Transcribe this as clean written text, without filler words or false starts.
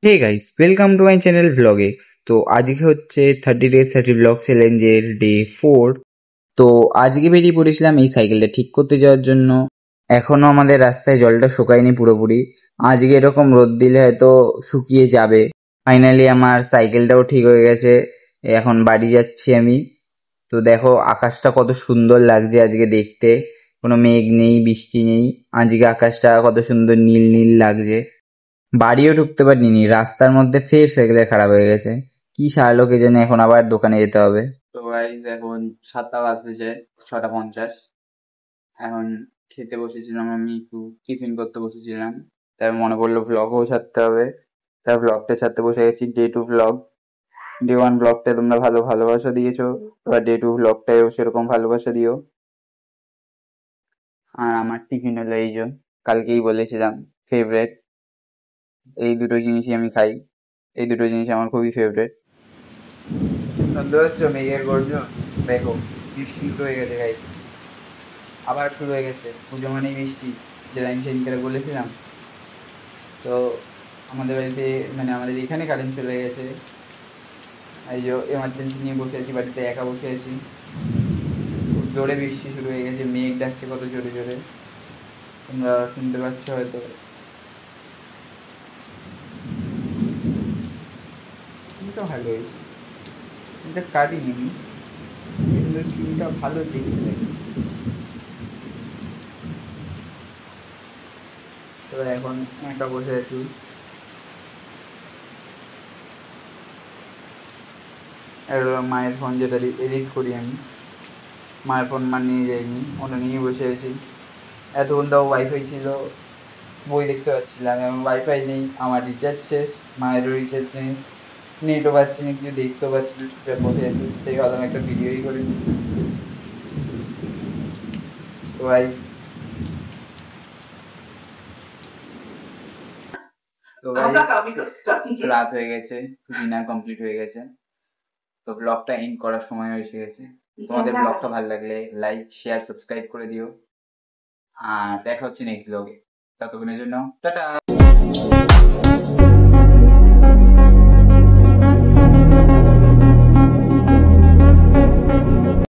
Hey guys, welcome to my channel vlog X. তো আজকে হচ্ছে 30 days 30 ব্লগ চ্যালেঞ্জের ডে 4। তো আজকে বেরিয়ে পড়েছিলাম এই সাইকেলটা ঠিক করতে যাওয়ার জন্য। এখনো আমাদের রাস্তায় জলটা শুকায়নি পুরোপুরি। আজকে এরকম রোদ দিলে হয়তো শুকিয়ে যাবে। ফাইনালি আমার সাইকেলটাও ঠিক হয়ে গেছে। এখন বাড়ি যাচ্ছি আমি। তো দেখো আকাশটা কত সুন্দর লাগছে আজকে দেখতে। কোনো মেঘ নেই, বৃষ্টি নেই। আজকে আকাশটা কত সুন্দর নীল নীল লাগছে। বাড়িও ঢুকতে পারিনি, রাস্তার মধ্যে ফের সাইকেলটা খারাপ হয়ে গেছে। কি সারলো কে জানে, এখন আবার দোকানে যেতে হবে। তো গাইস এখন 7টা বাজতেছে, 6:50। এখন খেতে বসেছিলাম, আমি একটু টিফিন করতে বসেছিলাম। তাই মনে পড়লো ভ্লগও ছাড়তে হবে। তাই ভ্লগটা ছাড়তে বসে গেছি। Day 2 vlog. ডে 1 ভ্লগটা তোমরা ভালোবাসা দিয়েছো, এবার ডে 2 ভ্লগটাও সেরকম ভালোবাসা দিও। আর আমার টিফিন হলো এই যে, কালকেই বলেছিলাম ফেভারেট, এই দুটো জিনিসই আমি খাই। এই দুটো জিনিস আমার খুবই ফেভারেট। শুনতে পাচ্ছ মেঘের গর্জন? দেখো বৃষ্টি শুরু হয়ে গেছে গাইস, আবার শুরু হয়ে গেছে। পুজো মানেই বৃষ্টি, যেটা আমি সেদিনকে বলেছিলাম। তো আমাদের বাড়িতে আমাদের এখানে কারেন্ট চলে গেছে। এই যে এমার্জেন্সি নিয়ে বসে আছি, বাড়িতে একা বসে আছি। খুব জোরে বৃষ্টি শুরু হয়ে গেছে, মেঘ ডাকছে কত জোরে জোরে, তোমরা শুনতে পাচ্ছ হয়তো। কিন্তু ভালো হয়েছে, এটা কাটিনি আমি, কিন্তু স্কিনটা ভালো দেখতে লাগে। তো এখন একা বসে আছি। আর মায়ের ফোন যেটা এডিট করি আমি, মায়ের ফোন নিয়ে যাইনি, ওটা নিয়ে বসে আছি। এতক্ষণ তাও ওয়াইফাই ছিল, বই দেখতে পাচ্ছিলাম। এখন ওয়াইফাই নেই, আমার রিচার্জ শেষ, মায়েরও রিচার্জ নেই, নেটও পাচ্ছি না, কিছু দেখতেও পাচ্ছি না, চুপচাপ বসে আছি। তাই ভাবলাম একটা ভিডিওই করে নিই। তো গাইস, রাত হয়ে গেছে, ডিনার কমপ্লিট হয়ে গেছে। তো ব্লগটা এন্ড করার সময় এসে গেছে। তোমাদের ব্লগটা ভালো লাগলে লাইক শেয়ার সাবস্ক্রাইব করে দিও। আর দেখা হচ্ছে নেক্সট ব্লগে। ততক্ষণের জন্য টাটা।